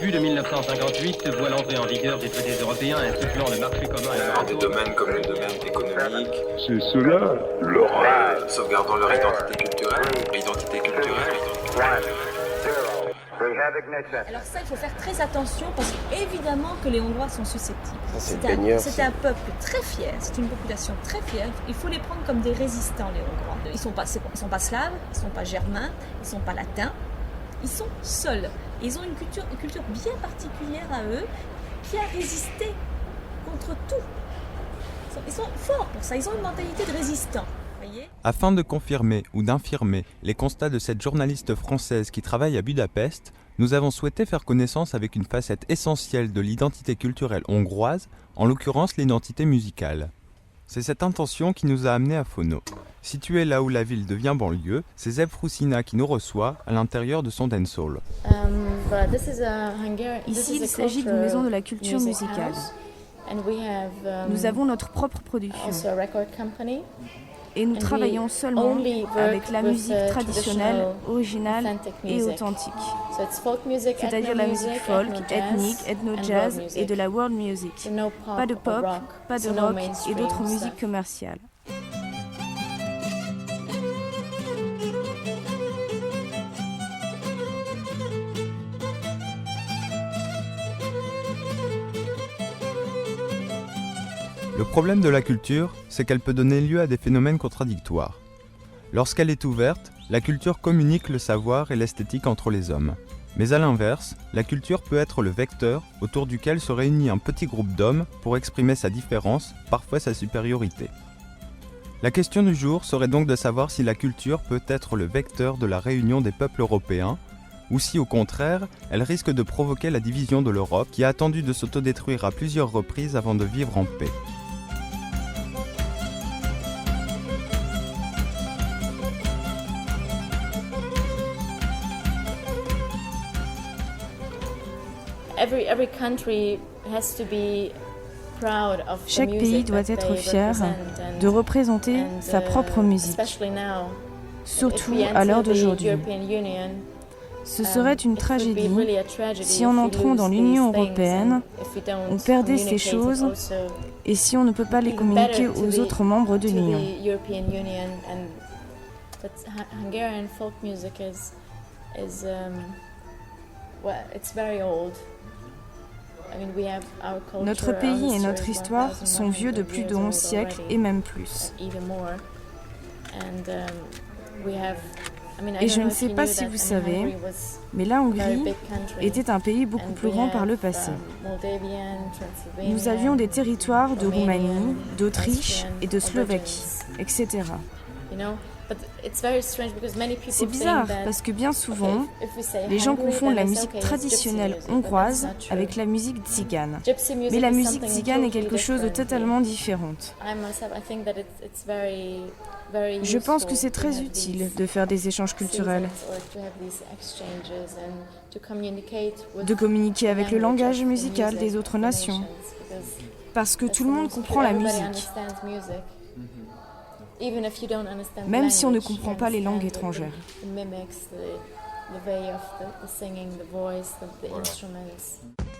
début de 1958 voit l'entrée en vigueur des traités européens instituant le marché commun et Dans des domaines comme le domaine économique, C'est cela, leur rêve. sauvegardant leur identité culturelle. Alors ça, il faut faire très attention parce qu'évidemment que les Hongrois sont susceptibles. C'est un peuple très fier, c'est une population très fière. Il faut les prendre comme des résistants, les Hongrois. Ils sont pas slaves, ils ne sont pas germains, ils ne sont pas latins. Ils sont seuls. Et ils ont une culture bien particulière à eux qui a résisté contre tout. Ils sont forts pour ça, ils ont une mentalité de résistant. Afin de confirmer ou d'infirmer les constats de cette journaliste française qui travaille à Budapest, nous avons souhaité faire connaissance avec une facette essentielle de l'identité culturelle hongroise, en l'occurrence l'identité musicale. C'est cette intention qui nous a amenés à Fono. Situé là où la ville devient banlieue, c'est Zeb Frusina qui nous reçoit à l'intérieur de son dancehall. Ici, il s'agit d'une maison de la culture musicale. Nous avons notre propre production. Et nous travaillons seulement avec la musique traditionnelle, originale et authentique. C'est-à-dire la musique folk, ethnique, ethno-jazz et de la world music. Pas de pop, pas de rock et d'autres musiques commerciales. Le problème de la culture, c'est qu'elle peut donner lieu à des phénomènes contradictoires. Lorsqu'elle est ouverte, la culture communique le savoir et l'esthétique entre les hommes. Mais à l'inverse, la culture peut être le vecteur autour duquel se réunit un petit groupe d'hommes pour exprimer sa différence, parfois sa supériorité. La question du jour serait donc de savoir si la culture peut être le vecteur de la réunion des peuples européens, ou si au contraire, elle risque de provoquer la division de l'Europe qui a attendu de s'autodétruire à plusieurs reprises avant de vivre en paix. Chaque pays doit être fier de représenter sa propre musique, surtout à l'heure d'aujourd'hui. Ce serait une tragédie si en entrant dans l'Union européenne, on perdait ces choses et si on ne peut pas les communiquer aux autres membres de l'Union. Notre pays et notre histoire sont vieux de plus de 11 siècles et même plus. Et je ne sais pas si vous savez, mais la Hongrie était un pays beaucoup plus grand par le passé. Nous avions des territoires de Roumanie, d'Autriche et de Slovaquie, etc. C'est bizarre parce que bien souvent, les gens confondent la musique traditionnelle hongroise avec la musique tzigane. Mais la musique tzigane est quelque chose de totalement différent. Je pense que c'est très utile de faire des échanges culturels, de communiquer avec le langage musical des autres nations, parce que tout le monde comprend la musique. Même si on ne comprend pas les langues étrangères.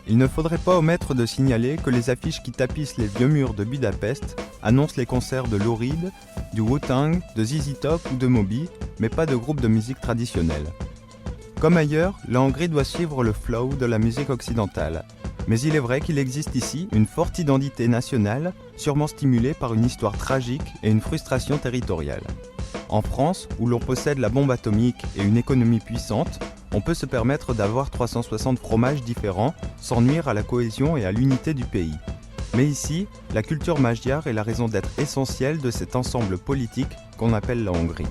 Il ne faudrait pas omettre de signaler que les affiches qui tapissent les vieux murs de Budapest annoncent les concerts de Lou Reed, du Wu-Tang, de ZZ Top ou de Moby, mais pas de groupes de musique traditionnelle. Comme ailleurs, la Hongrie doit suivre le flow de la musique occidentale. Mais il est vrai qu'il existe ici une forte identité nationale, sûrement stimulée par une histoire tragique et une frustration territoriale. En France, où l'on possède la bombe atomique et une économie puissante, on peut se permettre d'avoir 360 fromages différents sans nuire à la cohésion et à l'unité du pays. Mais ici, la culture magyare est la raison d'être essentielle de cet ensemble politique qu'on appelle la Hongrie.